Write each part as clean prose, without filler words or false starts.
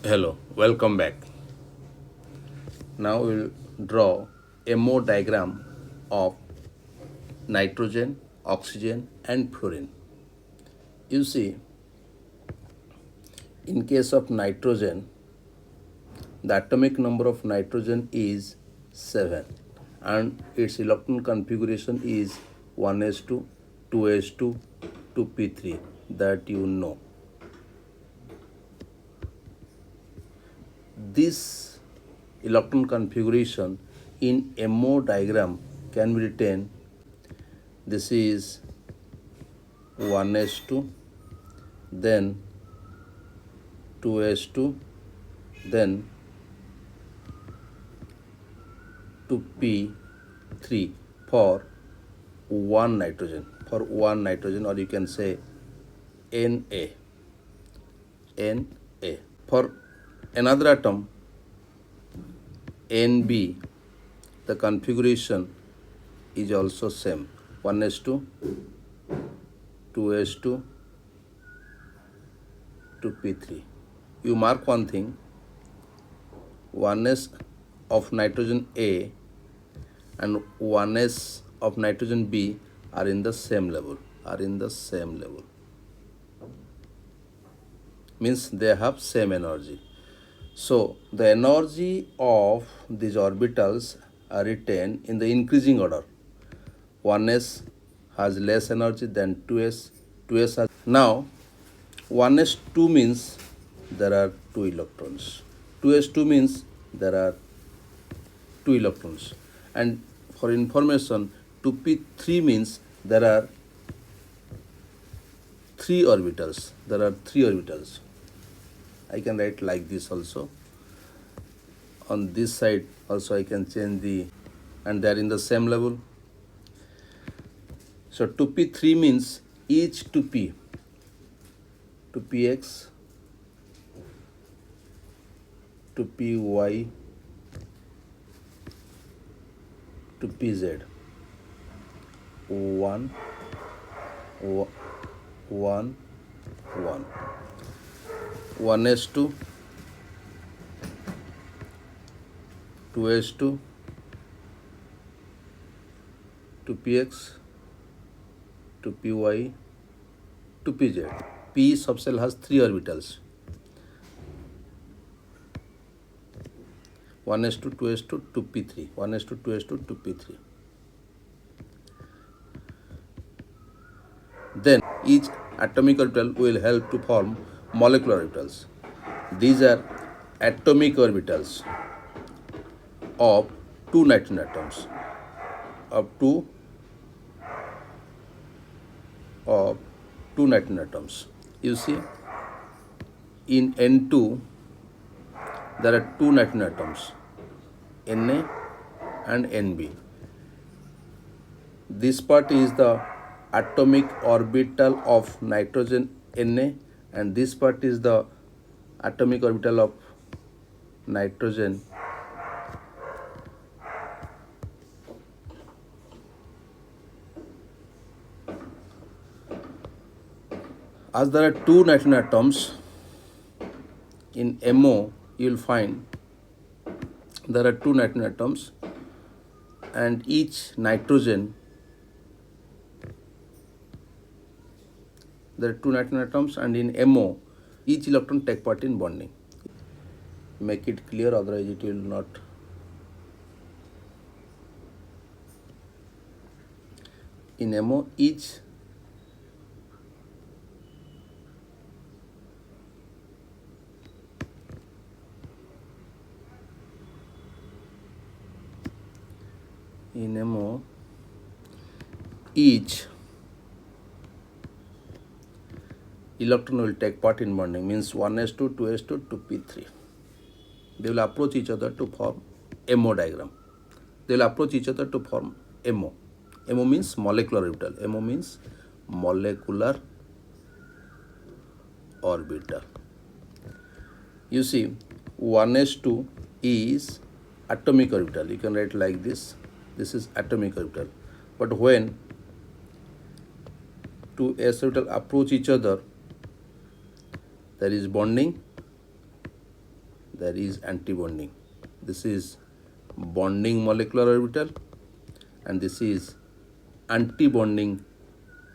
Hello, welcome back. Now we'll draw a MO diagram of nitrogen, oxygen and fluorine. You see, in case of nitrogen, the atomic number of nitrogen is 7 and its electron configuration is 1s2, 2s2, 2p3 that you know. This electron configuration in MO diagram can be written, this is 1s2, then 2s2, then 2p3 for one nitrogen, or you can say Na. For another atom, Nb, the configuration is also same, 1s2, 2s2, 2p3. You mark one thing, 1s of nitrogen A and 1s of nitrogen B are in the same level, means they have same energy. So the energy of these orbitals are written in the increasing order. 1s has less energy than 2s, 2s has. Now 1s2 means there are 2 electrons, 2s2 means there are 2 electrons, and for information 2p3 means there are 3 orbitals. I can write like this also. On this side also I can change the, and they are in the same level. So 2p3 means each 2p, 2px, 2py, 2pz, 1, 1, 1, 1s2, 2s2, 2px, 2py, 2pz. P subcell has 3 orbitals, 1s2, 2s2, 2p3, 1s2, 2s2, 2p3. Then each atomic orbital will help to form molecular orbitals. These are atomic orbitals of 2 nitrogen atoms, of two nitrogen atoms. You see, in N2 there are 2 nitrogen atoms, Na and Nb. This part is the atomic orbital of nitrogen Na, and this part is the atomic orbital of nitrogen as there are 2 nitrogen atoms in MO. You will find there are 2 nitrogen atoms, and each nitrogen, there are 2 nitrogen atoms, and in MO each electron take part in bonding. Make it clear, otherwise it will not. In MO each electron will take part in bonding, means 1s2, 2s2, 2p3. They will approach each other to form MO diagram. They will approach each other to form MO. MO means molecular orbital. MO means molecular orbital. You see, 1s2 is atomic orbital. You can write like this. This is atomic orbital. But when 2 s orbital approach each other, there is bonding, there is antibonding. This is bonding molecular orbital, and this is antibonding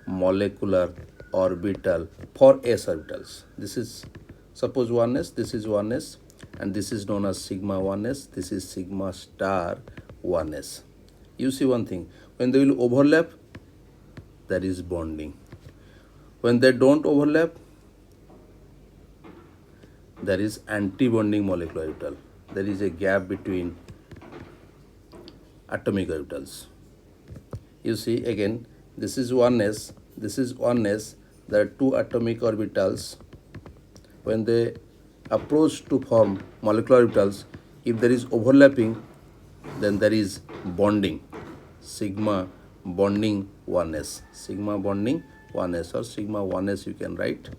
molecular orbital for s orbitals. This is suppose 1s, this is 1s, and this is known as sigma 1s, this is sigma star 1s. You see one thing, when they will overlap, there is bonding. When they don't overlap, there is antibonding molecular orbital. There is a gap between atomic orbitals. You see again, this is 1s, this is 1s, there are two atomic orbitals. When they approach to form molecular orbitals, if there is overlapping, then there is bonding, sigma bonding 1s, sigma bonding 1s, or sigma 1s you can write.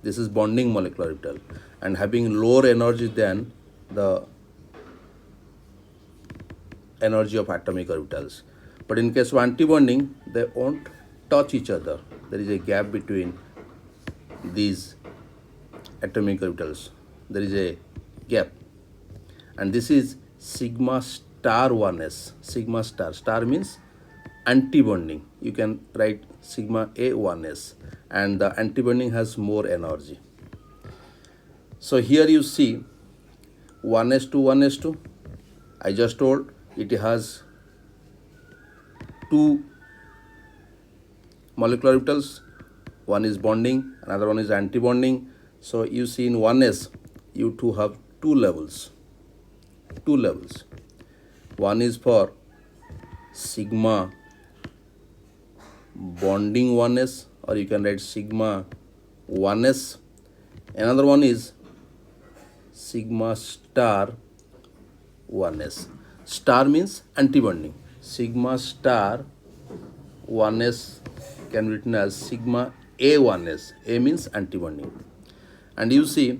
This is bonding molecular orbital and having lower energy than the energy of atomic orbitals. But in case of antibonding, they won't touch each other. There is a gap between these atomic orbitals. There is a gap. And this is sigma star 1s. Sigma star. Star means antibonding. You can write sigma A1s. And the antibonding has more energy. So here you see 1s2, 1s2. I just told it has two molecular orbitals. One is bonding, another one is antibonding. So you see in 1s, you two have two levels. Two levels. One is for sigma bonding 1s, or you can write sigma 1s. Another one is sigma star 1s. Star means antibonding. Sigma star 1s can be written as sigma A1s. A means antibonding. And you see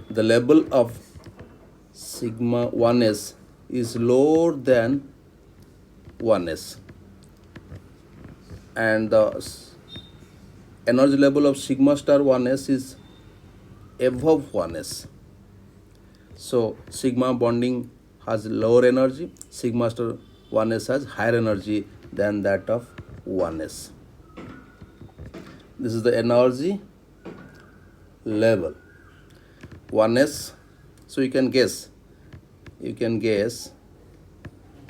the level of sigma 1s is lower than 1s, and the energy level of sigma star 1s is above 1s. So sigma bonding has lower energy, sigma star 1s has higher energy than that of 1s. This is the energy level 1s. So you can guess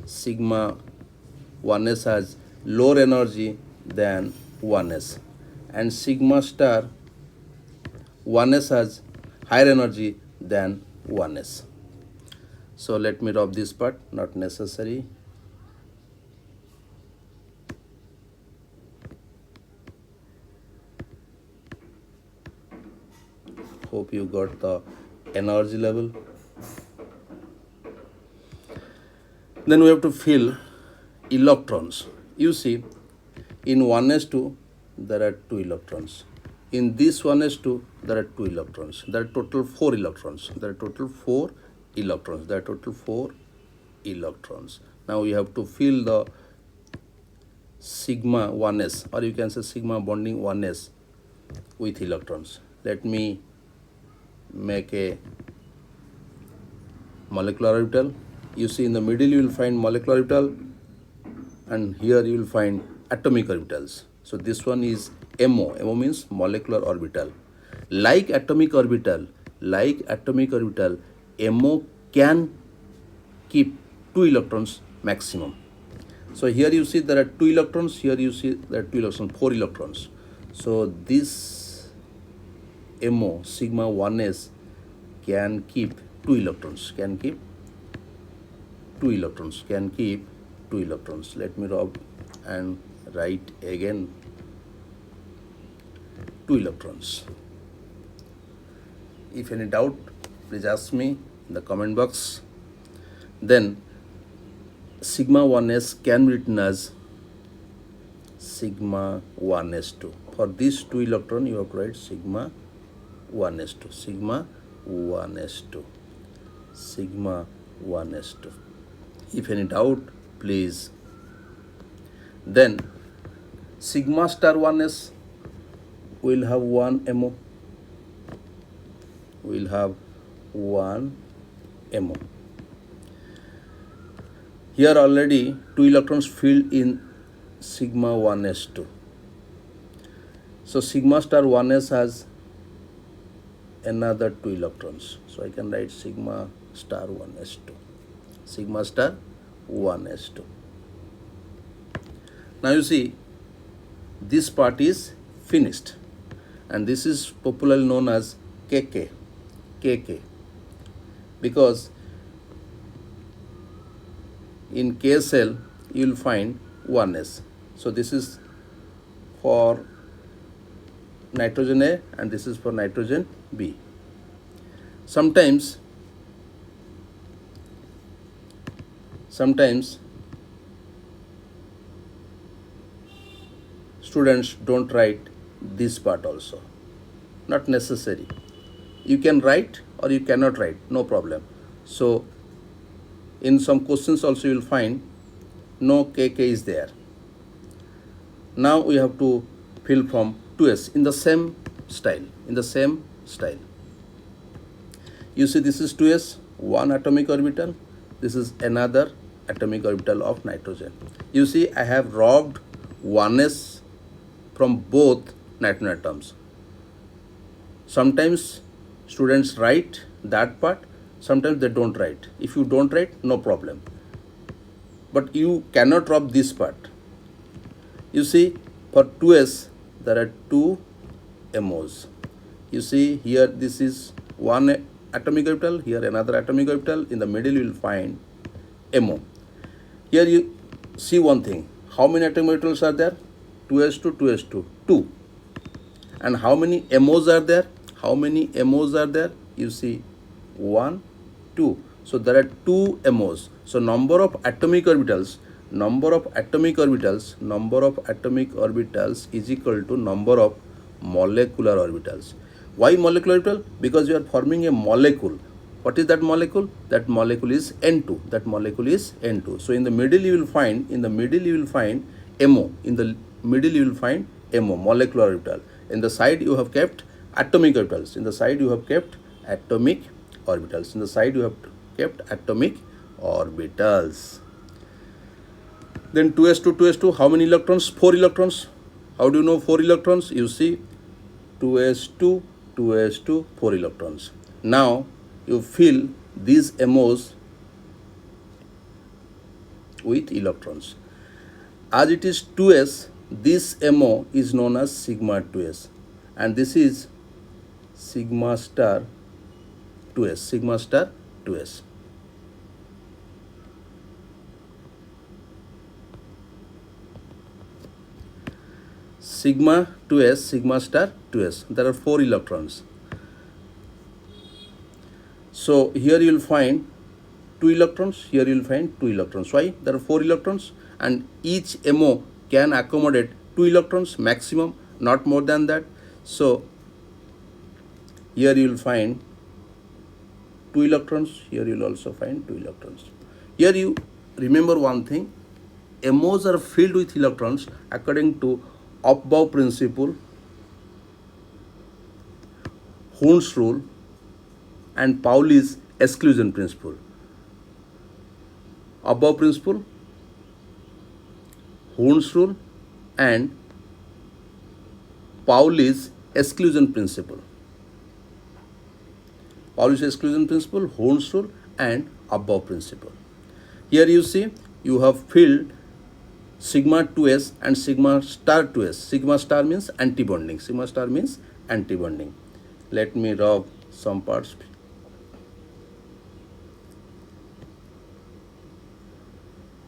sigma 1s has lower energy than 1s, and sigma star 1s has higher energy than 1s. So let me drop this part, not necessary. Hope you got the energy level. Then we have to fill electrons. You see, in 1s2, there are 2 electrons. In this 1s2, there are 2 electrons. There are total 4 electrons. There are total 4 electrons. There are total 4 electrons. Now we have to fill the sigma 1s, or you can say sigma bonding 1s with electrons. Let me make a molecular orbital. You see in the middle you will find molecular orbital, and here you will find atomic orbitals. So this one is MO. MO means molecular orbital. Like atomic orbital, MO can keep 2 electrons maximum. So here you see there are 2 electrons, here you see there are 2 electrons, 4 electrons. So this MO sigma 1s can keep 2 electrons, can keep 2 electrons. Let me rub and write again 2 electrons. If any doubt, please ask me in the comment box. Then sigma 1s can be written as sigma 1s2. For this 2 electron, you have to write sigma 1s2, sigma 1s2, sigma 1s2. If any doubt, please. Then sigma star 1s will have 1 MO. Will have 1 MO. Here already 2 electrons filled in sigma 1s2. So sigma star 1s has another 2 electrons. So I can write sigma star 1s2. Sigma star 1s2. Now you see, this part is finished, and this is popularly known as KK, because in K cell you will find 1s. So this is for nitrogen A and this is for nitrogen B. Sometimes students don't write this part also. Not necessary. You can write or you cannot write, no problem. So in some questions also you will find no KK is there. Now we have to fill from 2s in the same style. You see, this is 2s, one atomic orbital. This is another atomic orbital of nitrogen. You see, I have robbed 1s from both nitrogen atoms. Sometimes students write that part, sometimes they don't write. If you don't write, no problem. But you cannot drop this part. You see, for 2s, there are 2 MOs. You see, here this is one atomic orbital, here another atomic orbital. In the middle, you will find MO. Here you see one thing. How many atomic orbitals are there? 2s2, 2s2, 2. And how many MOs are there? You see, 1, 2. So there are 2 MOs. So number of atomic orbitals is equal to number of molecular orbitals. Why molecular orbital? Because you are forming a molecule. What is that molecule? That molecule is N2. So in the middle you will find MO. Molecular orbital. In the side you have kept atomic orbitals. Then 2s2, how many electrons? 4 electrons. How do you know 4 electrons? You see, 2s2, 4 electrons. Now you fill these MOs with electrons. As it is 2s, this MO is known as sigma 2s, and this is sigma star 2s. Sigma 2s, sigma star 2s. There are 4 electrons. So here you will find 2 electrons, here you will find 2 electrons. Why? There are 4 electrons and each MO can accommodate 2 electrons maximum, not more than that. So here you will find 2 electrons, here you will also find 2 electrons. Here you remember one thing, MOs are filled with electrons according to above principle, Hund's rule and Pauli's exclusion principle. Above principle, Hund's rule and Pauli's exclusion principle. Hund's rule and above principle. Here you see, you have filled sigma 2s and sigma star 2s. Sigma star means antibonding. Let me rub some parts.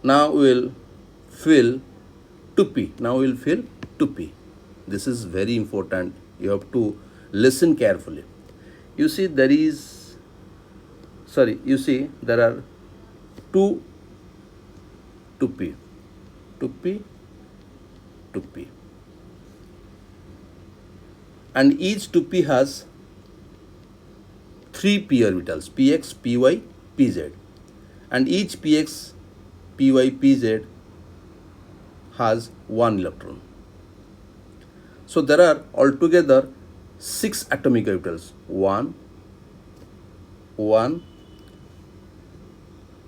Now we will fill 2p. This is very important. You have to listen carefully. You see, there are 2 2p. And each 2p has 3 p orbitals, px, py, pz. And each px, py, pz has 1 electron. So there are altogether 6 atomic orbitals. 1, 1,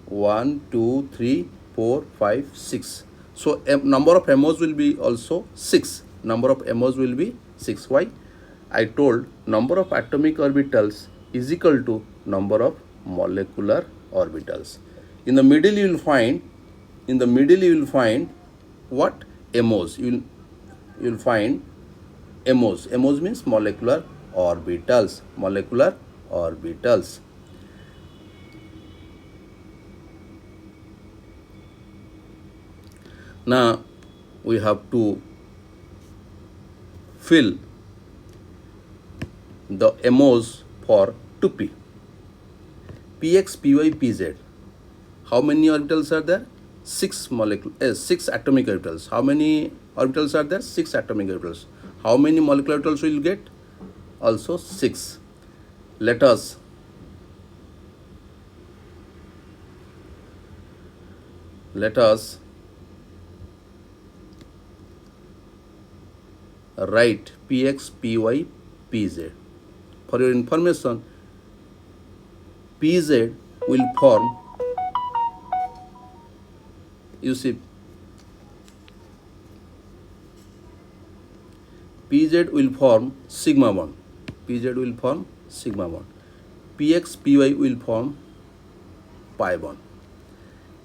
1, 2, 3, 4, 5, 6. So number of MOs will be also 6. Number of MOs will be 6. Why? I told number of atomic orbitals is equal to number of molecular orbitals. In the middle you will find, what? MOs. You will find MOs. MOs means molecular orbitals. Molecular orbitals. Now we have to fill the MOs for 2p. Px, Py, Pz. How many orbitals are there? 6 atomic orbitals. How many orbitals are there? 6 atomic orbitals. How many molecular orbitals will get? Also 6. Let us write Px, Py, Pz. For your information, Pz will form, you see, Pz will form sigma 1. Pz will form sigma 1. Px, Py will form pi 1.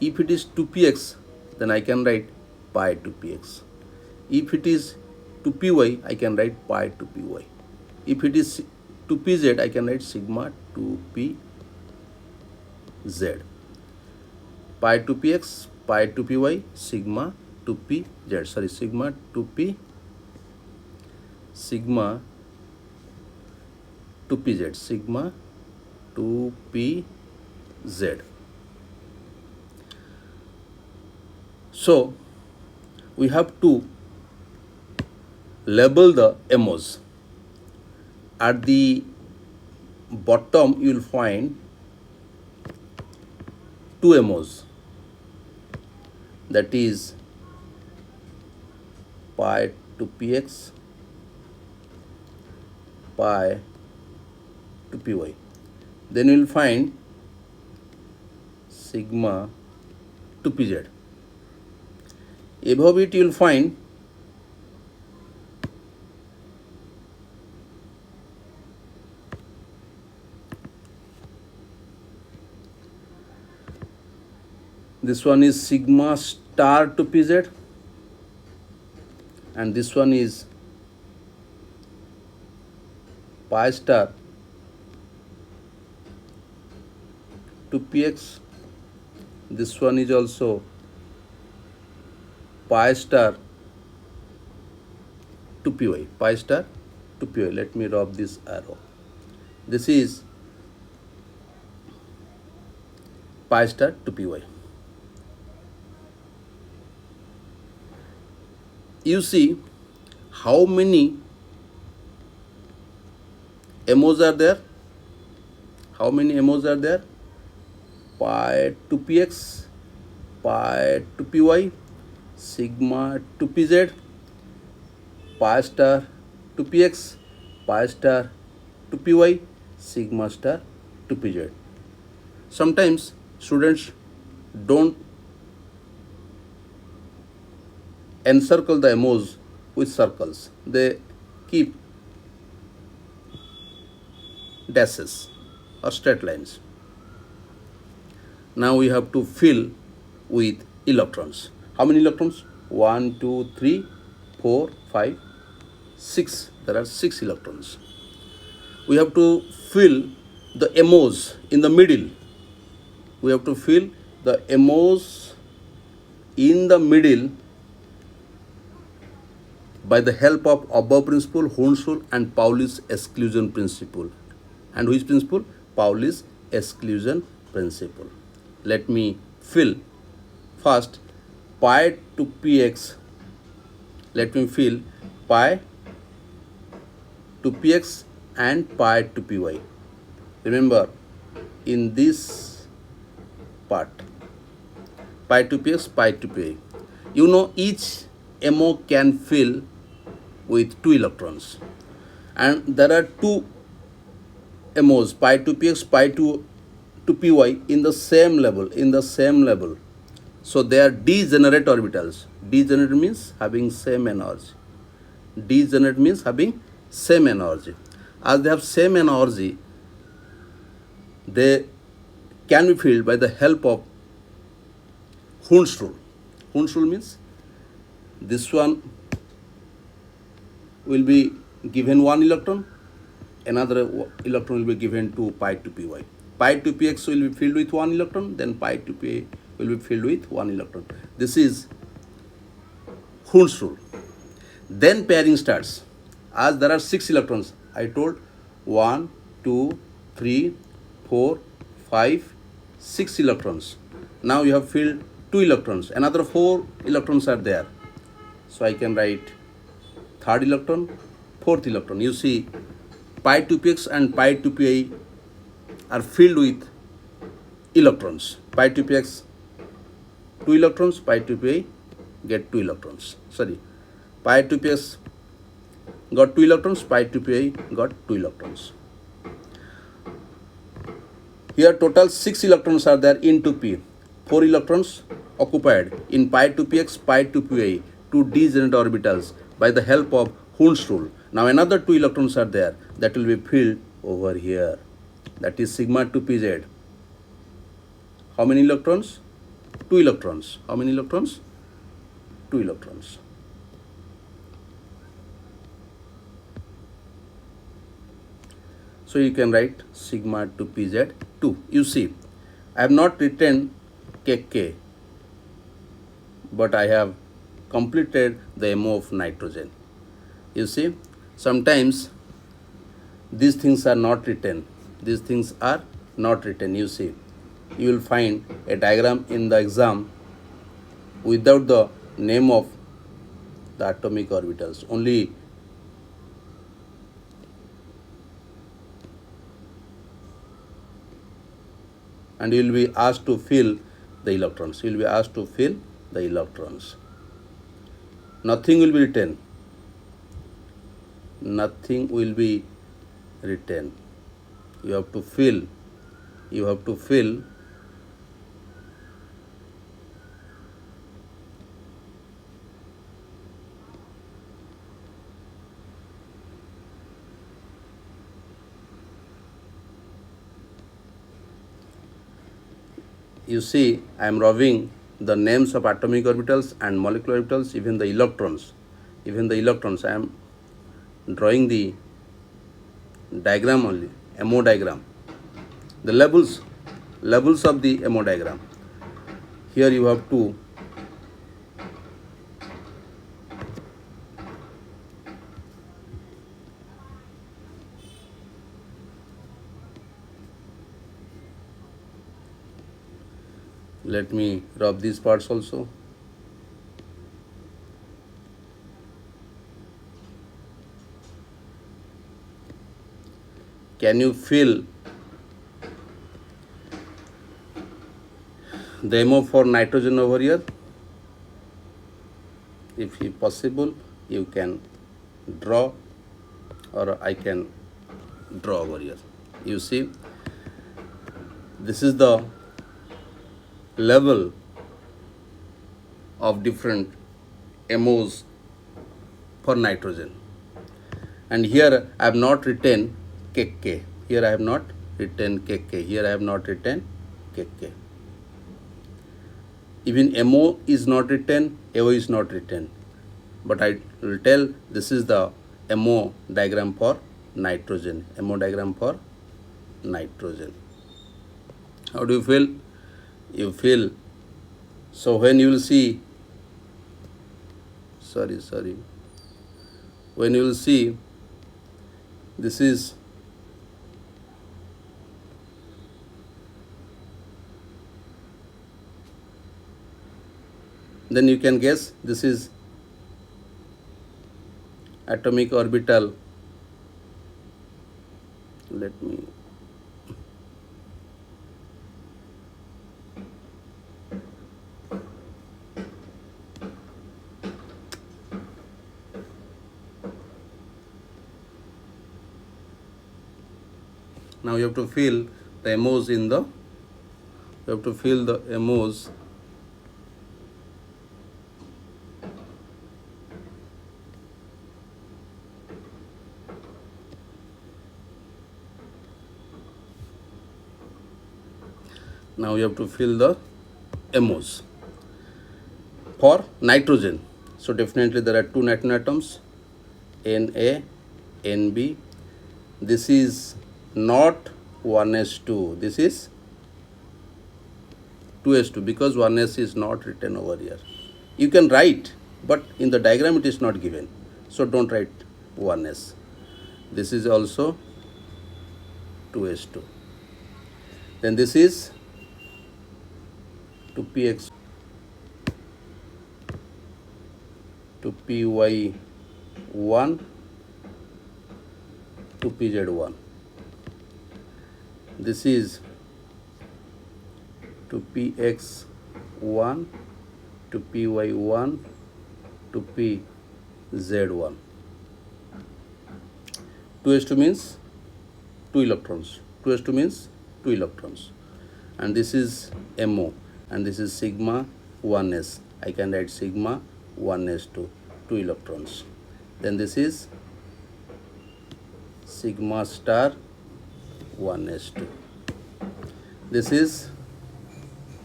If it is 2px, then I can write pi 2px. If it is 2py, I can write pi 2py. If it is 2pz, I can write sigma 2pz. Pi 2px, pi 2py, sigma 2pz. Sorry, sigma 2pz. Sigma 2pz. So we have to label the MOs. At the bottom you will find 2 MOs, that is pi 2px, pi 2py. Then you will find sigma 2pz. Above it you will find this one is sigma star 2pz, and this one is pi star 2px. This one is also pi star 2py. Pi star 2py. Let me rub this arrow. This is pi star 2py. You see how many MOs are there? How many MOs are there? Pi 2px, pi 2py, sigma 2pz, pi star 2px, pi star 2py, sigma star 2pz. Sometimes students don't encircle the MOs with circles. They keep dashes or straight lines. Now we have to fill with electrons. How many electrons? 1, 2, 3, 4, 5, 6. There are 6 electrons. We have to fill the MOs in the middle. We have to fill the MOs in the middle by the help of above principle, Hund's rule, and Pauli's exclusion principle. And which principle? Pauli's exclusion principle. Let me fill first pi 2px. Let me fill pi 2px and pi 2py. Remember, in this part, pi 2px, pi 2py. You know each MO can fill with 2 electrons, and there are 2 MOs, pi 2px, pi 2 to py in the same level. So they are degenerate orbitals. Degenerate means having same energy. Degenerate means having same energy. As they have same energy, they can be filled by the help of Hund's rule. Hund's rule means this one will be given one electron, another electron will be given to pi to py. Pi to px will be filled with one electron, then pi to py will be filled with one electron. This is Hund's rule. Then pairing starts. As there are 6 electrons, I told 1, 2, 3, 4, 5, 6 electrons. Now you have filled 2 electrons. Another 4 electrons are there. So I can write third electron, fourth electron. You see, pi to px and pi to pi are filled with electrons. Pi to px 2 electrons, pi to pi get 2 electrons. Sorry, pi to px got 2 electrons, pi to pi got 2 electrons. Here total 6 electrons are there into p. 4 electrons occupied in pi to px, pi to pi, two degenerate orbitals by the help of Hund's rule. Now another 2 electrons are there that will be filled over here. That is sigma to pz. How many electrons? 2 electrons. How many electrons? 2 electrons. So you can write sigma to pz 2. You see, I have not written kk, but I have completed the MO of nitrogen. You see, sometimes these things are not written. These things are not written. You see, you will find a diagram in the exam without the name of the atomic orbitals. Only and you will be asked to fill the electrons. You will be asked to fill the electrons. Nothing will be written. Nothing will be written. You have to fill. You have to fill. You see, I am rubbing the names of atomic orbitals and molecular orbitals, even the electrons. Even the electrons, I am drawing the diagram only, MO diagram. The levels of the MO diagram. Here you have to let me rub these parts also. Can you feel the MO for nitrogen over here? If possible, you can draw, or I can draw over here. You see, this is the level of different MOs for nitrogen. And here I have not written kk. Here I have not written kk. Here I have not written kk. Even MO is not written, AO is not written. But I will tell this is the MO diagram for nitrogen. MO diagram for nitrogen. How do you feel? You feel. So when you will see, when you will see, this is then you can guess this is atomic orbital. Let me now you have to fill the MOs in the You have to fill the MOs. Now you have to fill the MOs. For nitrogen, so definitely there are two nitrogen atoms, Na, Nb. This is not 1s2, this is 2s2, because 1s is not written over here. You can write, but in the diagram it is not given, so don't write 1s. This is also 2s2. Then this is 2px to py1 to pz1. This is to px1 to py1 to pz1. 2s2 means 2 electrons. 2s2 means 2 electrons. And this is MO, and this is sigma 1s. I can write sigma 1s2, 2 electrons. Then this is sigma star 1s2. This is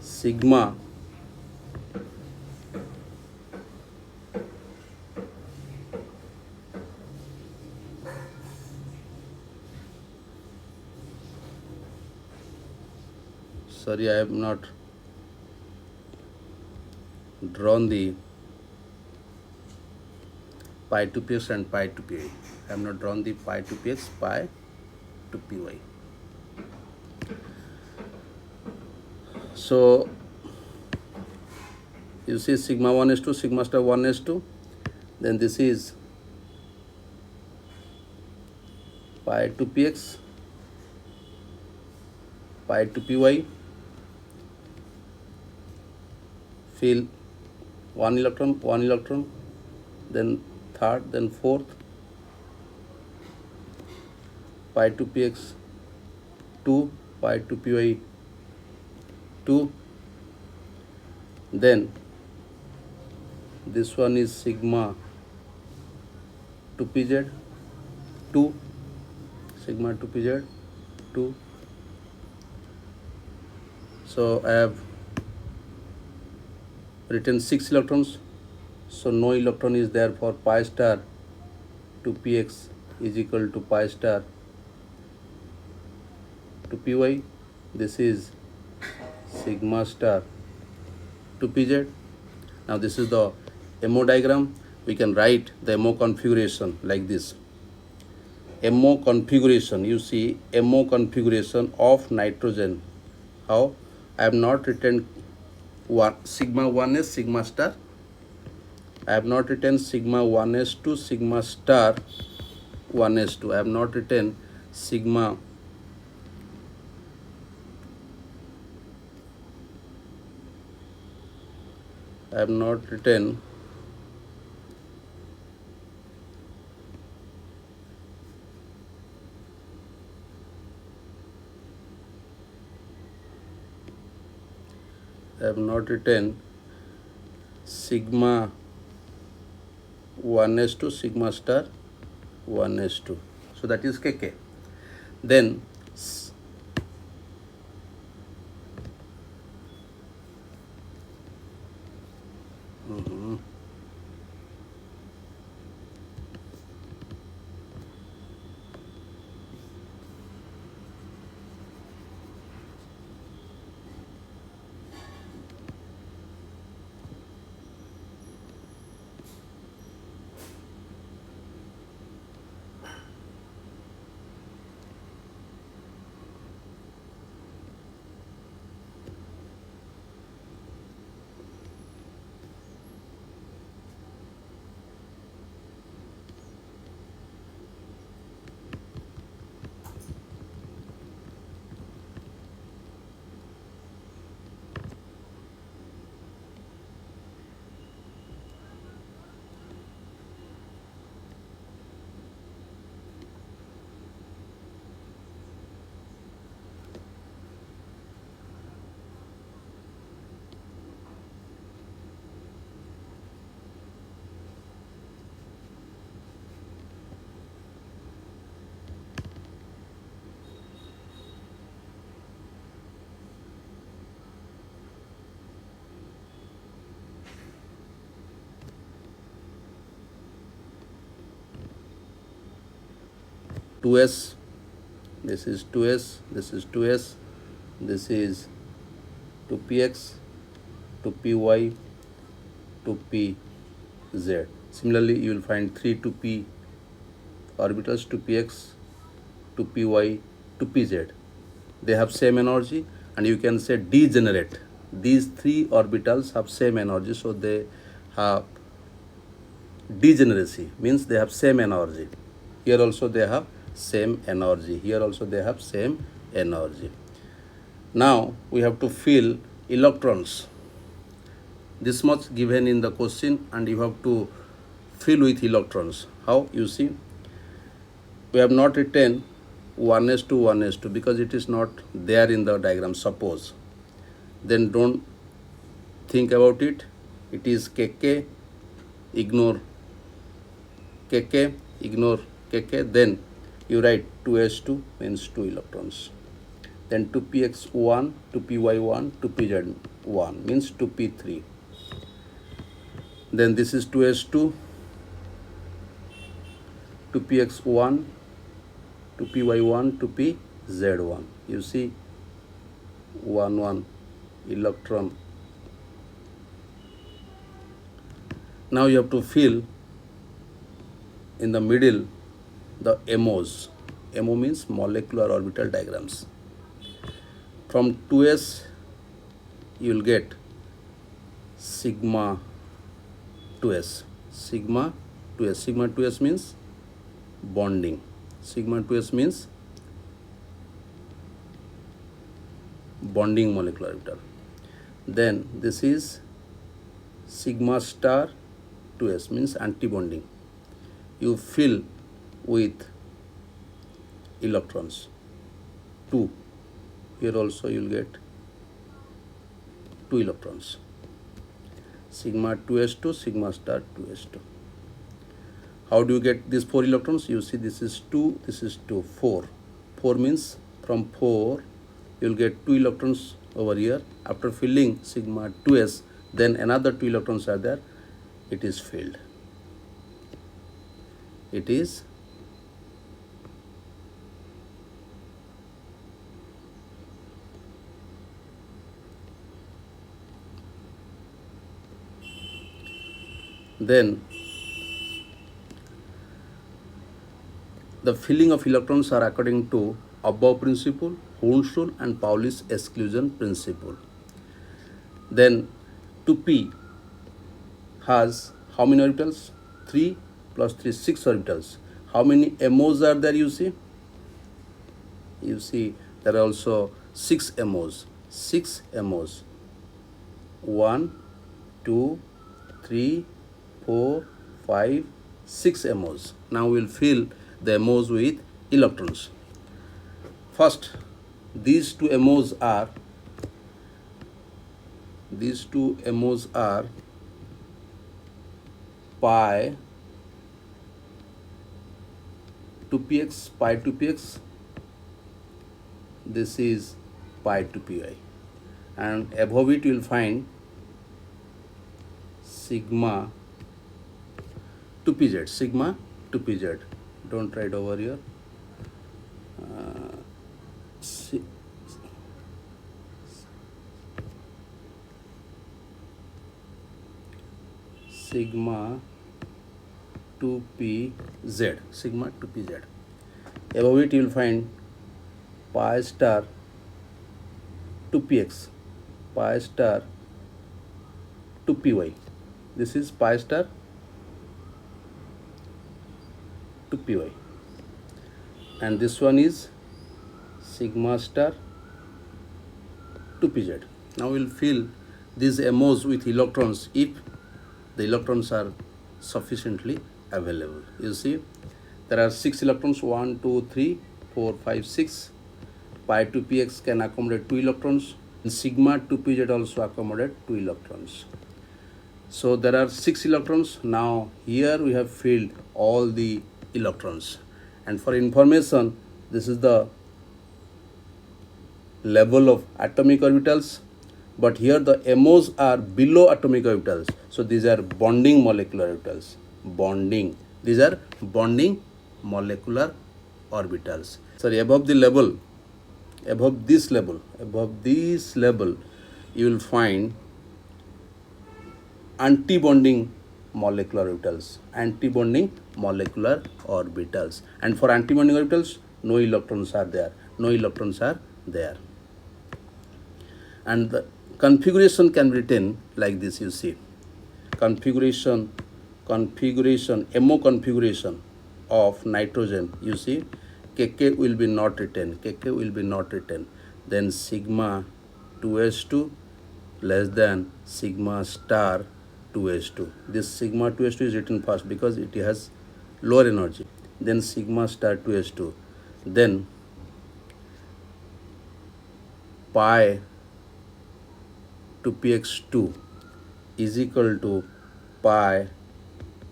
sigma sorry, I have not drawn the pi to px and pi to py. I have not drawn the pi to px, pi to py. So you see sigma 1s2, sigma star 1s2. Then this is pi to px, pi to py. Fill one electron, then third, then fourth. Pi to px 2, pi to py 2. Then this one is sigma to pz 2, sigma to pz 2. So I have written 6 electrons, so no electron is there for pi star to px is equal to pi star to py. This is sigma star to pz. Now this is the MO diagram. We can write the MO configuration like this. MO configuration, you see MO configuration of nitrogen. How? I have not written sigma 1s, sigma star. I have not written sigma 1s2, sigma star 1s2. I have not written sigma I have not written sigma 1s2, sigma star 1s2. So that is KK. Then 2s, this is 2s, this is 2s, this is 2px, 2py, 2pz. Similarly, you will find 3 2p orbitals, 2px, 2py, 2pz. They have same energy, and you can say degenerate. These three orbitals have same energy, so they have degeneracy, means they have same energy. Here also they have same energy. Here also they have same energy. Now we have to fill electrons. This much given in the question, and you have to fill with electrons. How? You see, we have not written 1s2 1s2 because it is not there in the diagram, suppose. Then don't think about it. It is kk, ignore kk, ignore kk. Then you write 2s2 means 2 electrons. Then 2px1, 2py1, 2pz1 means 2p3. Then this is 2s2, 2px1, 2py1, 2pz1. You see 1 electron. Now you have to fill in the middle the MOs. MO means molecular orbital diagrams. From 2s you will get sigma 2s. Sigma 2s. Sigma 2s means bonding. Sigma 2s means bonding molecular orbital. Then this is sigma star 2s means antibonding. You fill with electrons 2. Here also you will get 2 electrons. Sigma 2s2, sigma star 2s2. How do you get these 4 electrons? You see, this is 2, this is 2, 4. 4 means from 4 you will get 2 electrons over here. After filling sigma 2s, then another 2 electrons are there. It is filled. It is then the filling of electrons are according to above principle, Hund's rule, and Pauli's exclusion principle. Then 2p has how many orbitals? 3 plus 3, 6 orbitals. How many MOs are there? You see there are also 6 MOs. 6 MOs. 1, 2, 3, 4, 5, 6 MOs. Now we will fill the MOs with electrons. First, these two MOs are pi 2px, pi 2px. This is pi 2py, and above it you will find sigma 2pz. Sigma 2pz. Don't write over here. Sigma 2pz. Sigma 2pz. Above it you will find pi star 2px, pi star 2py. This is pi star 2py, and this one is sigma star 2pz. Now we will fill these MOs with electrons if the electrons are sufficiently available. You see, there are 6 electrons, 1, 2, 3, 4, 5, 6. Pi 2px can accommodate 2 electrons. And sigma 2pz also accommodate 2 electrons. So there are 6 electrons. Now here we have filled all the electrons. And for information, this is the level of atomic orbitals, but here the MOs are below atomic orbitals. So these are bonding molecular orbitals. Bonding. These are bonding molecular orbitals. Sorry, above this level, you will find antibonding molecular orbitals, and for antibonding orbitals no electrons are there, and the configuration can be written like this. You see, configuration MO configuration of nitrogen, you see, Kk will be not written, then sigma 2s2 less than sigma star 2s2. This sigma 2s2 is written first because it has lower energy, then sigma star 2s2, then pi to px2 is equal to pi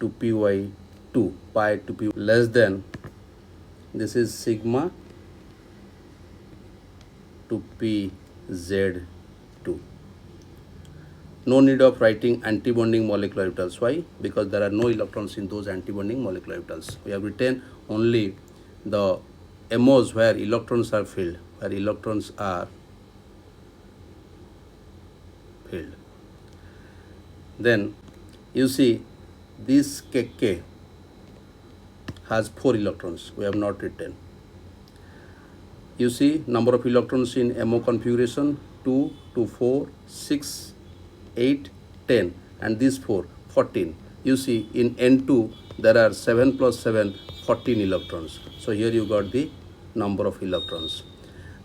to py2, pi to py less than, this is sigma to pz2. No need of writing antibonding molecular orbitals. Why? Because there are no electrons in those antibonding molecular orbitals. We have written only the MOs where electrons are filled, Then you see this Kk has 4 electrons. We have not written. You see number of electrons in MO configuration 2, 2, 4, 6, 8, 10, and these 4, 14. You see in N2 there are 7 plus 7, 14 electrons. So here you got the number of electrons.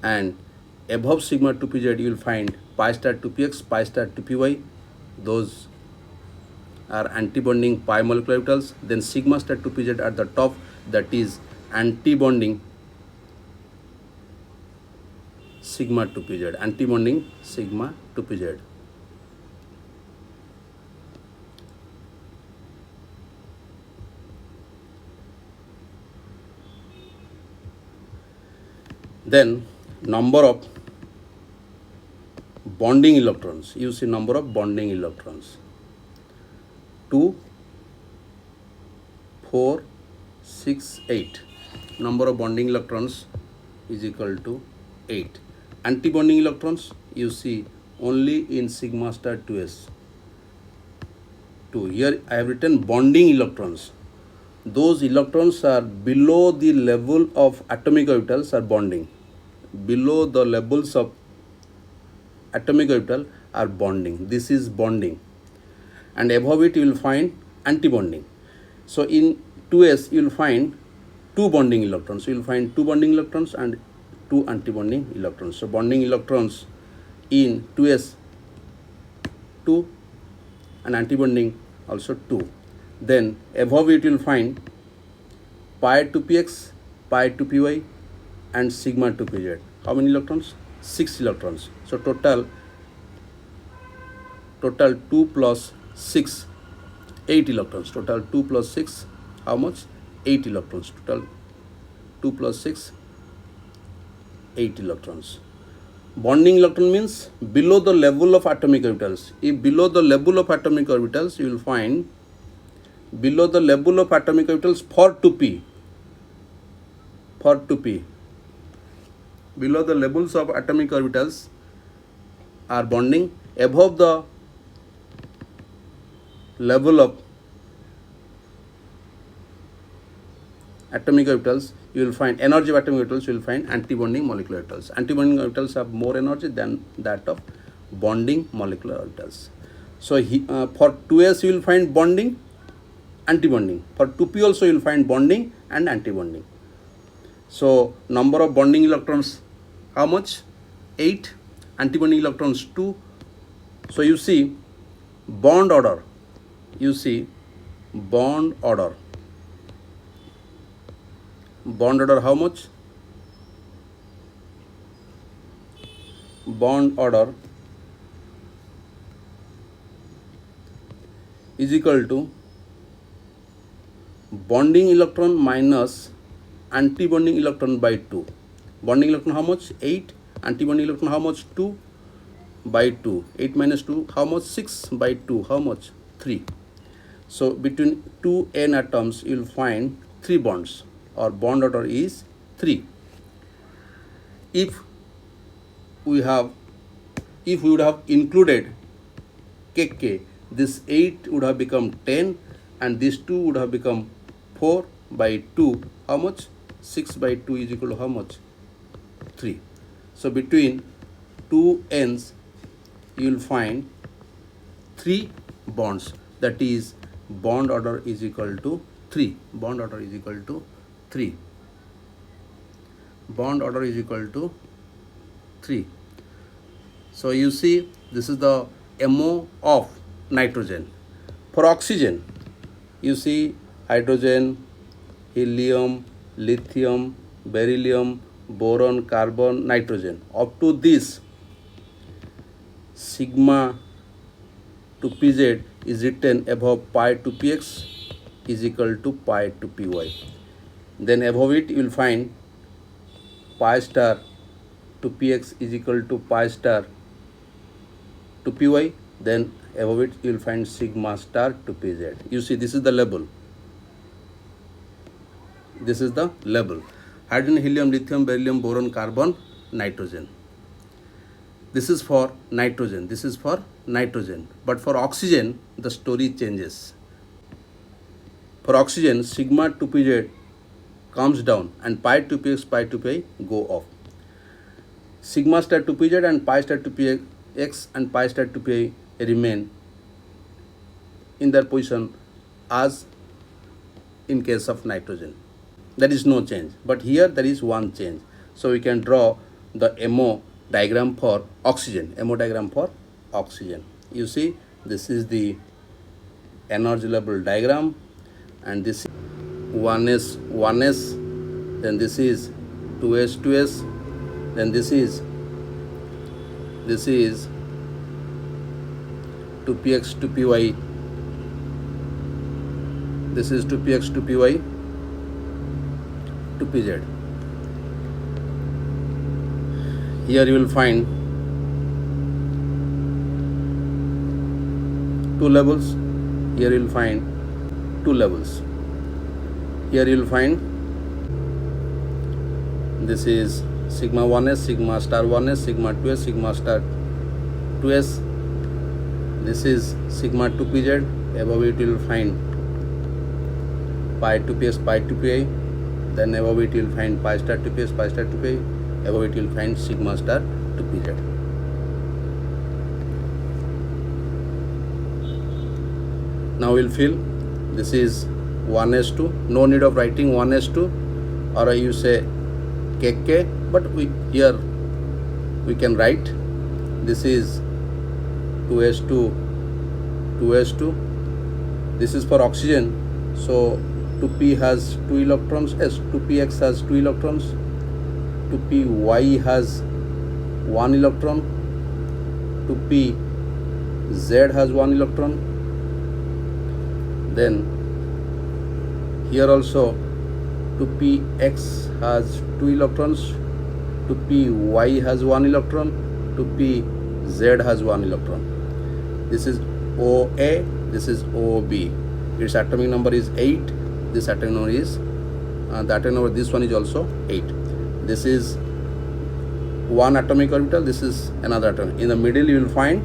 And above sigma 2pz you will find pi star 2px, pi star 2py. Those are antibonding pi molecular orbitals. Then sigma star 2pz at the top, that is antibonding sigma 2pz, Then number of bonding electrons. You see number of bonding electrons 2, 4, 6, 8. Number of bonding electrons is equal to 8. Antibonding electrons you see only in sigma star 2s. Here I have written bonding electrons. Those electrons are below the level of atomic orbitals are bonding. Below the levels of atomic orbital are bonding. This is bonding. And above it you will find antibonding. So in 2s you will find 2 bonding electrons. You will find 2 bonding electrons and 2 antibonding electrons. So bonding electrons in 2s 2 and antibonding also 2. Then above it you will find pi to px, pi to py, and sigma to pz. How many electrons? 6 electrons. So total 2 plus 6, 8 electrons. Total 2 plus 6, how much? 8 electrons. Total 2 plus 6, 8 electrons. Bonding electron means below the level of atomic orbitals. If below the level of atomic orbitals, you will find below the level of atomic orbitals for 2p. Below the levels of atomic orbitals are bonding. Above the level of atomic orbitals, you will find energy of atomic orbitals, you will find antibonding molecular orbitals. Antibonding orbitals have more energy than that of bonding molecular orbitals. So for 2s you will find bonding, antibonding. For 2p also you will find bonding and antibonding. So number of bonding electrons, how much? 8. Antibonding electrons 2. So you see bond order. Bond order how much? Bond order is equal to bonding electron minus antibonding electron by 2. Bonding electron how much? 8. Antibonding electron how much? 2 by 2. 8 minus 2 how much? 6 by 2 how much? 3. So between 2 n atoms you will find 3 bonds, or bond order is 3. If we would have included kk, this 8 would have become 10 and this 2 would have become 4 by 2. How much? 6 by 2 is equal to how much? 3. So between two ends you will find 3 bonds, that is bond order is equal to 3. Bond order is equal to 3. Bond order is equal to 3. So you see, this is the MO of nitrogen. For oxygen, you see hydrogen, helium, lithium, beryllium, boron, carbon, nitrogen. Up to this, sigma to pz is written above pi to px is equal to pi to py. Then above it you will find pi star to px is equal to pi star to py. Then above it you will find sigma star to pz. You see, this is the label. This is the label. Hydrogen, helium, lithium, beryllium, boron, carbon, nitrogen. This is for nitrogen. This is for nitrogen. But for oxygen, the story changes. For oxygen, sigma to pz comes down and pi to px, pi to pi go up. Sigma star to pz and pi star to px and pi star to pi remain in their position as in case of nitrogen. There is no change, but here there is one change. So we can draw the MO diagram for oxygen. MO diagram for oxygen. You see, this is the energy level diagram, and this is 1s 1s, then this is 2s 2s, then this is 2px 2py, this is 2px 2py 2pz. Here you will find 2 levels. Here you will find 2 levels. Here you will find this is sigma 1s, sigma star 1s, sigma 2s, sigma star 2s. This is sigma 2pz. Above it you will find pi 2ps, pi 2pi. Then above it you will find pi star 2ps, pi star 2pi. Above it you will find sigma star 2pz. Now we will fill. This is 1s2. No need of writing 1s2, or you say kk, but here we can write this is 2s2 2s2. This is for oxygen, so 2p has 2 electrons, yes, 2px has 2 electrons, 2py has 1 electron, 2pz has 1 electron. Then here also 2px has 2 electrons, 2py has 1 electron, 2pz has 1 electron. This is OA, this is OB. Its atomic number is 8. This atomic number is the atomic number, this one is also 8. This is one atomic orbital, this is another atom. In the middle you will find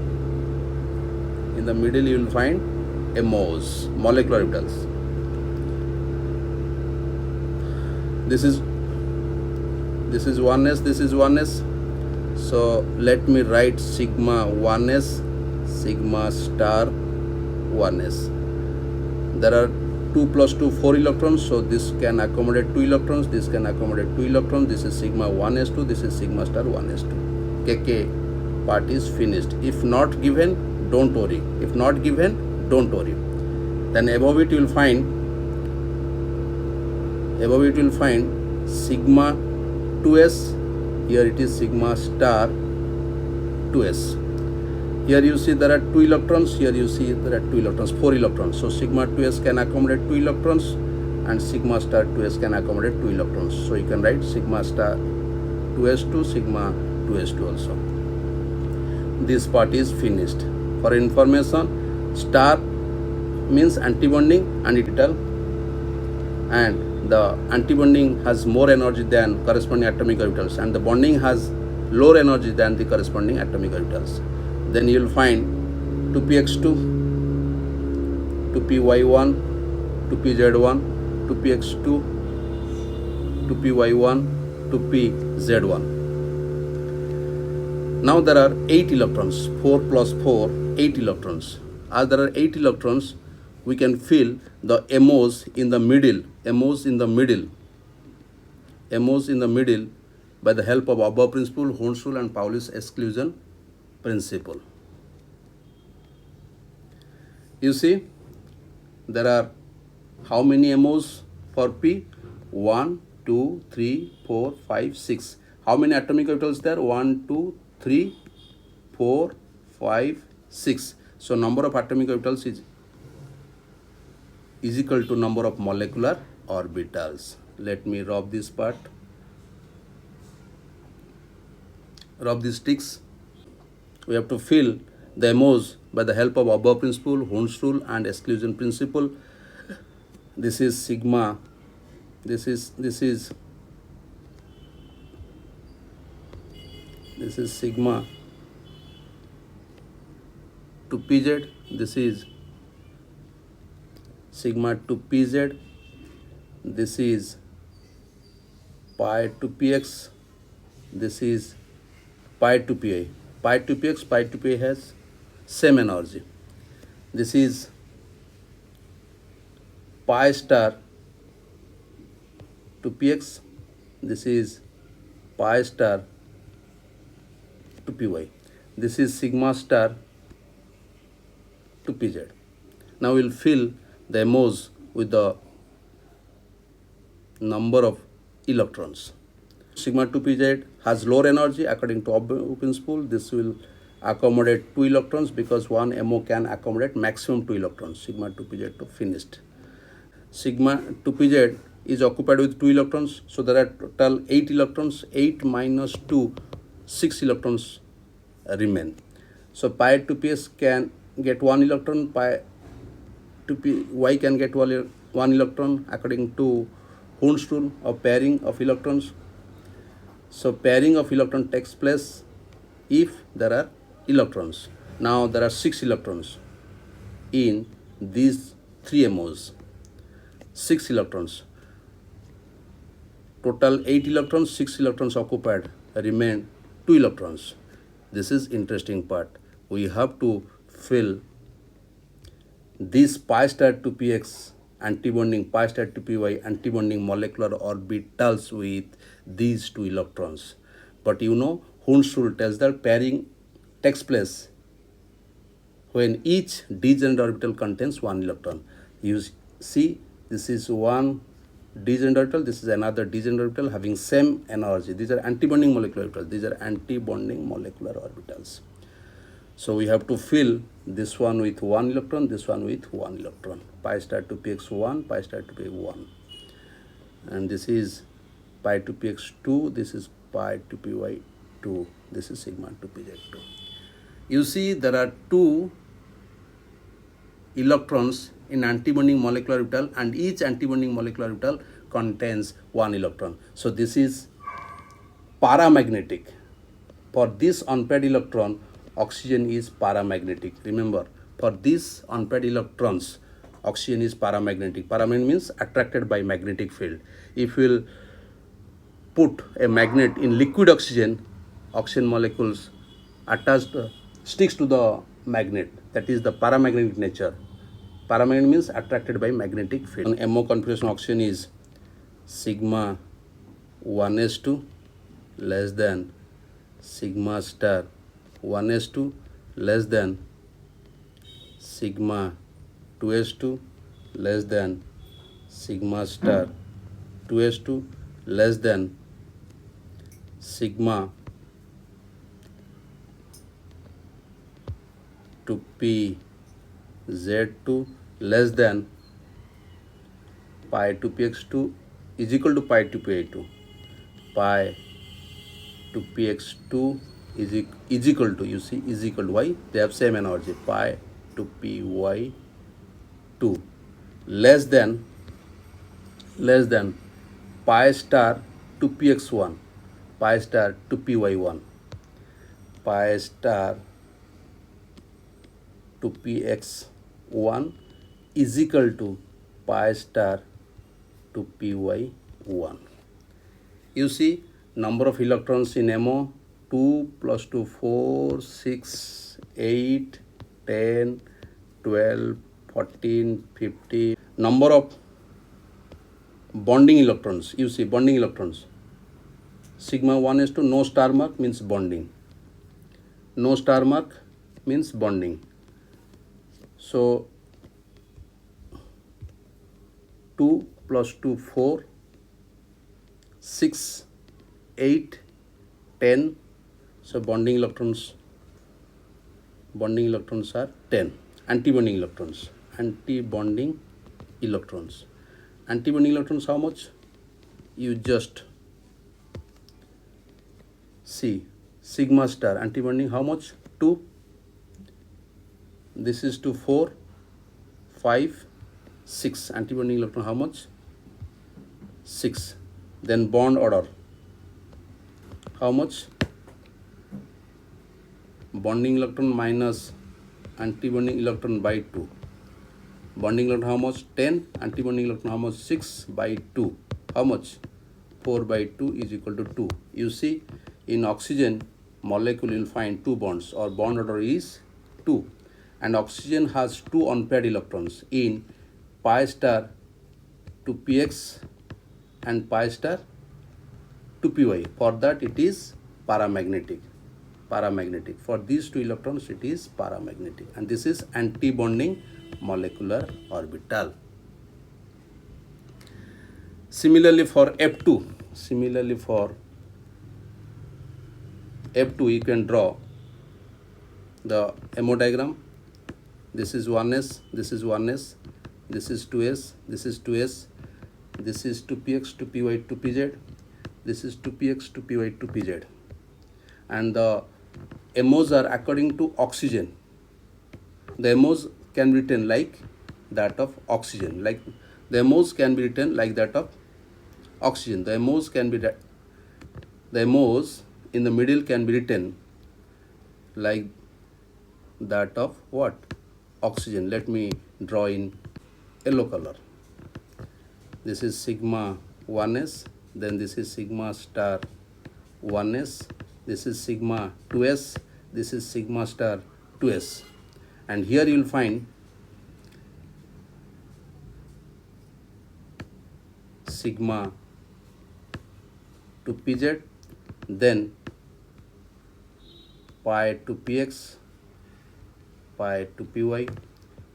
MOs, molecular orbitals. This is 1s, this is 1s. So let me write sigma 1s, sigma star 1s. There are 2 plus 2, 4 electrons, so this can accommodate 2 electrons, this can accommodate 2 electrons. This is sigma 1s2, this is sigma star 1s2. kk part is finished. If not given, don't worry. If not given, don't worry. Then above it you will find sigma 2s. Here it is sigma star 2s. Here you see there are 2 electrons, here you see there are 2 electrons, 4 electrons. So sigma 2s can accommodate 2 electrons and sigma star 2s can accommodate 2 electrons. So you can write sigma star 2s2, sigma 2s2 also. This part is finished. For information, star means antibonding and orbital, and the antibonding has more energy than corresponding atomic orbitals, and the bonding has lower energy than the corresponding atomic orbitals. Then you will find 2px2, 2py1, 2pz1, 2px2, 2py1, 2pz1. Now there are 8 electrons, 4 plus 4, 8 electrons. As there are 8 electrons, we can fill the MOs in the middle, MOs in the middle by the help of above principle, Hund's rule and Pauli's exclusion principle. You see, there are how many MOs for P? 1, 2, 3, 4, 5, 6. How many atomic orbitals there? 1, 2, 3, 4, 5, 6. So number of atomic orbitals is equal to number of molecular orbitals. Let me rub this part. Rub these sticks. We have to fill the MOs by the help of above principle, Hund's rule and exclusion principle. This is sigma. This is sigma to pz. This is sigma to pz. This is pi to px. This is pi to pi. Pi to px, pi to pi has same energy. This is pi star to px. This is pi star to py. This is sigma star to pz. Now we'll fill the MOs with the number of electrons. Sigma 2 pz has lower energy according to above principle. This will accommodate 2 electrons because one MO can accommodate maximum 2 electrons. Sigma 2 pz to finished. Sigma 2 pz is occupied with 2 electrons. So there are total 8 electrons. 8 minus 2, 6 electrons remain. So pi 2 ps can get 1 electron. Pi 2 py can get 1 electron according to Hund's rule of pairing of electrons. So pairing of electron takes place if there are electrons. Now there are 6 electrons in these 3 MOs. 6 electrons. Total 8 electrons, 6 electrons occupied, remain 2 electrons. This is interesting part. We have to fill this pi star to px antibonding, pi star to py antibonding molecular orbitals with these 2 electrons. But you know, Hund's rule tells that pairing takes place when each degenerate orbital contains 1 electron. You see, this is one degenerate orbital, this is another degenerate orbital having same energy. These are antibonding molecular orbitals. These are antibonding molecular orbitals. So we have to fill this one with 1 electron, this one with 1 electron. Pi star to px 1, pi star to py 1. And this is pi to px 2, this is pi to py 2, this is sigma to pz 2. You see, there are 2 electrons in antibonding molecular orbital, and each antibonding molecular orbital contains 1 electron. So this is paramagnetic. For this unpaired electron, oxygen is paramagnetic. Remember, for these unpaired electrons, oxygen is paramagnetic. Paramagnetic means attracted by magnetic field. If we'll put a magnet in liquid oxygen, oxygen molecules attached sticks to the magnet. That is the paramagnetic nature. Paramagnetic means attracted by magnetic field. And MO configuration oxygen is sigma 1s2 less than sigma star 1s2 less than sigma 2s2 less than sigma star 2s2 less than sigma 2pz2 less than pi 2px2 is equal to pi 2pi2. Pi 2px2 is equal to, you see, is equal to, why? They have same energy, pi 2py2 less than less than pi star to px1, pi star to py1, pi star to px1 is equal to pi star to py1. You see, number of electrons in MO 2 plus 2 4 6 8 10 12 14 15. Number of bonding electrons, you see bonding electrons, sigma 1s2, no star mark means bonding, no star mark means bonding. So 2 plus 2 4 6 8 10. So bonding electrons are 10. Antibonding electrons, antibonding electrons how much? You just see sigma star antibonding how much? 2. This is to 4 5 6. Antibonding electron how much? 6. Then bond order how much? Bonding electron minus antibonding electron by 2. Bonding electron how much? 10. Antibonding electron how much? 6 by 2. How much? 4 by 2 is equal to 2. You see, in oxygen molecule you will find 2 bonds, or bond order is 2. And oxygen has 2 unpaired electrons in pi star to px and pi star to py. For that it is paramagnetic. For these 2 electrons it is paramagnetic, and this is antibonding molecular orbital. Similarly for F2, you can draw the MO diagram. This is 1s, this is 1s, this is 2s, this is 2s, this is 2px, 2py, 2pz, this is 2px, 2py, 2pz. And the MOs are according to oxygen. The MOs can be written like that of oxygen. The MOs can be written like that of oxygen. The MOs in the middle can be written like that of what? Oxygen. Let me draw in yellow color. This is sigma 1s, then this is sigma star 1s, this is sigma 2s, this is sigma star 2s. And here you will find sigma to pz, then pi to px, pi to py.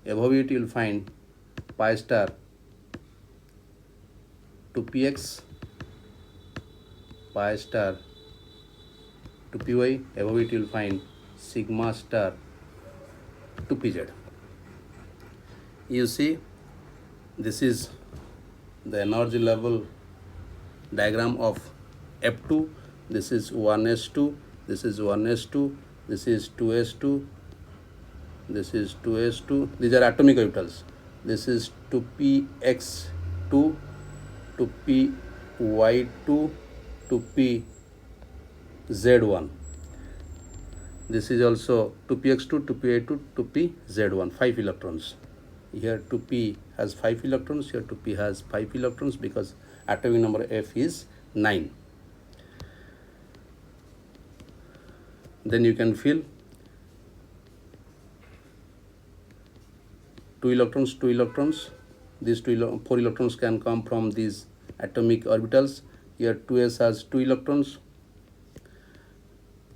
Above it you will find pi star to px, pi star to py. Above it you will find sigma star to pz. You see, this is the energy level diagram of F2. This is 1s2, this is 1s2, this is 2s2, this is 2s2. These are atomic orbitals. This is 2px2 to py2 to pz1. This is also 2px2 to py2 to pz1. 5 electrons. Here 2p has 5 electrons, here 2p has 5 electrons, because atomic number F is 9. Then you can fill 2 electrons. These 4 electrons can come from these atomic orbitals. Here 2s has 2 electrons.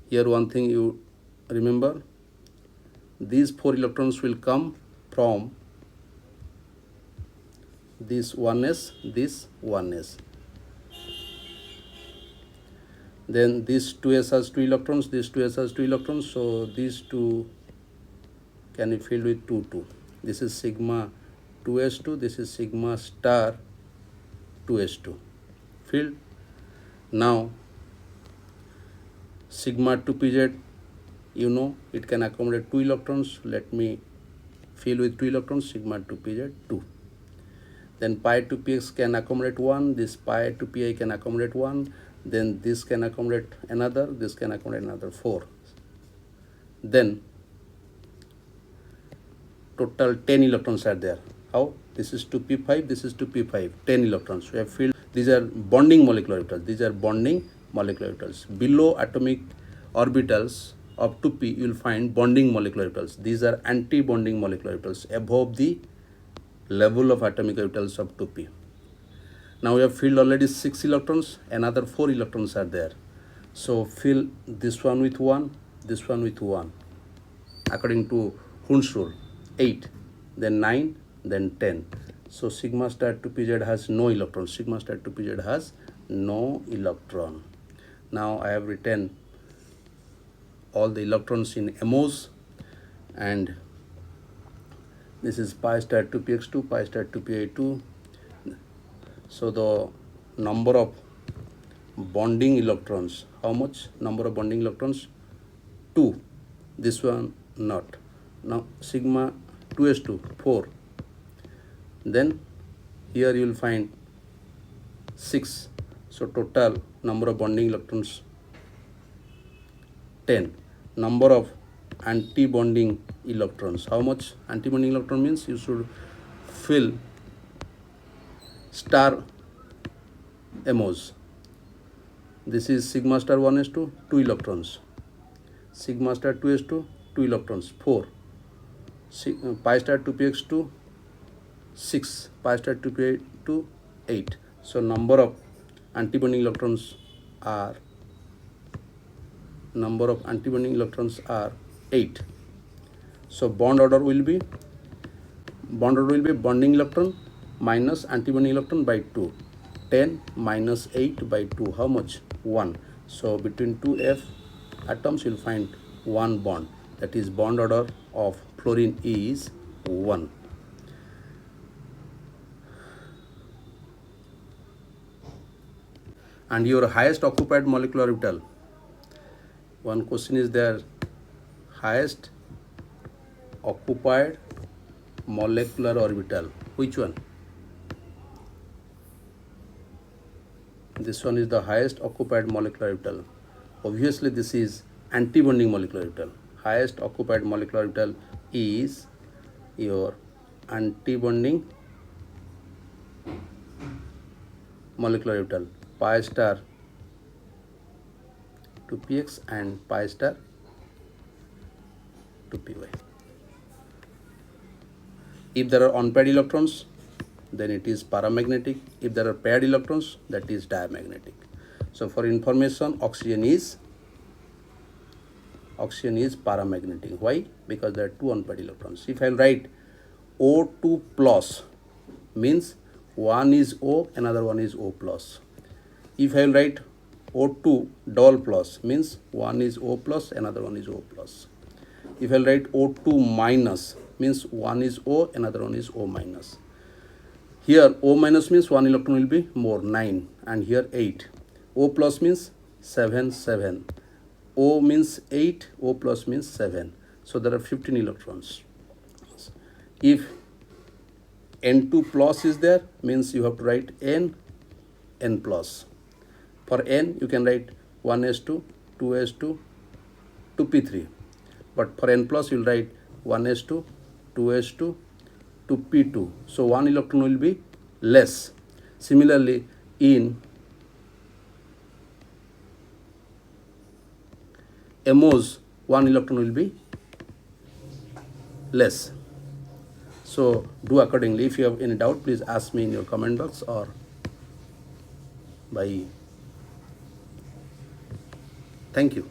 Here one thing you remember, these 4 electrons will come from this 1s, this 1s. Then this 2s has 2 electrons, this 2s has 2 electrons, so these 2 can be filled with 2, 2. This is sigma 2s2, this is sigma star 2s2. Filled. Now sigma 2pz, you know, it can accommodate 2 electrons. Let me fill with 2 electrons, sigma 2pz 2. then pi to px can accommodate 1, this pi to pi can accommodate 1, then this can accommodate another, this can accommodate another 4. Then total 10 electrons are there. How? This is 2p5, this is 2p5, 10 electrons. We have filled. These are bonding molecular orbitals. These are bonding molecular orbitals. Below atomic orbitals of 2p, you will find bonding molecular orbitals. These are anti-bonding molecular orbitals above the level of atomic orbitals of 2p. Now we have filled already 6 electrons, another 4 electrons are there. So fill this one with 1, this one with 1. According to Hund's rule, 8, then 9, then 10. So sigma star 2pz has no electron. Sigma star 2pz has no electron. Now I have written all the electrons in MOs, and this is pi star 2px2, pi star 2pa2. So the number of bonding electrons, how much? Number of bonding electrons? 2. This one not. Now sigma 2s2, 4. Then here you will find 6. So total number of bonding electrons 10. Number of anti-bonding electrons, how much? Anti-bonding electron means you should fill star MOs. This is sigma star 1s2, 2 electrons. Sigma star 2s2, 2 electrons, 4. Pi star 2px2, 6. Pi star 2pa2, 8. So number of anti-bonding electrons are 8. So bond order will be bonding electron minus anti-bonding electron by 2. 10 minus 8 by 2, how much? 1. So between 2f atoms you will find 1 bond. That is bond order of fluorine is 1. And your highest occupied molecular orbital. One question is there, highest occupied molecular orbital. Which one? This one is the highest occupied molecular orbital. Obviously this is anti-bonding molecular orbital. Highest occupied molecular orbital is your anti-bonding molecular orbital, pi star 2px and pi star 2py. If there are unpaired electrons, then it is paramagnetic. If there are paired electrons, that is diamagnetic. So for information, oxygen is paramagnetic. Why? Because there are 2 unpaired electrons. If I write O2 plus, means one is O, another one is O plus. If I write O2 double plus, means one is O plus, another one is O plus. If I write O2 minus, means one is O, another one is O minus. Here O minus means 1 electron will be more, 9, and here 8. O plus means 7, 7. O means 8, O plus means 7. So there are 15 electrons. If N2 plus is there, means you have to write N plus. For N, you can write 1s2, 2s2, 2p3. But for N plus, you will write 1s2, 2s2, 2p2. So 1 electron will be less. Similarly, in MOs, 1 electron will be less. So do accordingly. If you have any doubt, please ask me in your comment box or by. Thank you.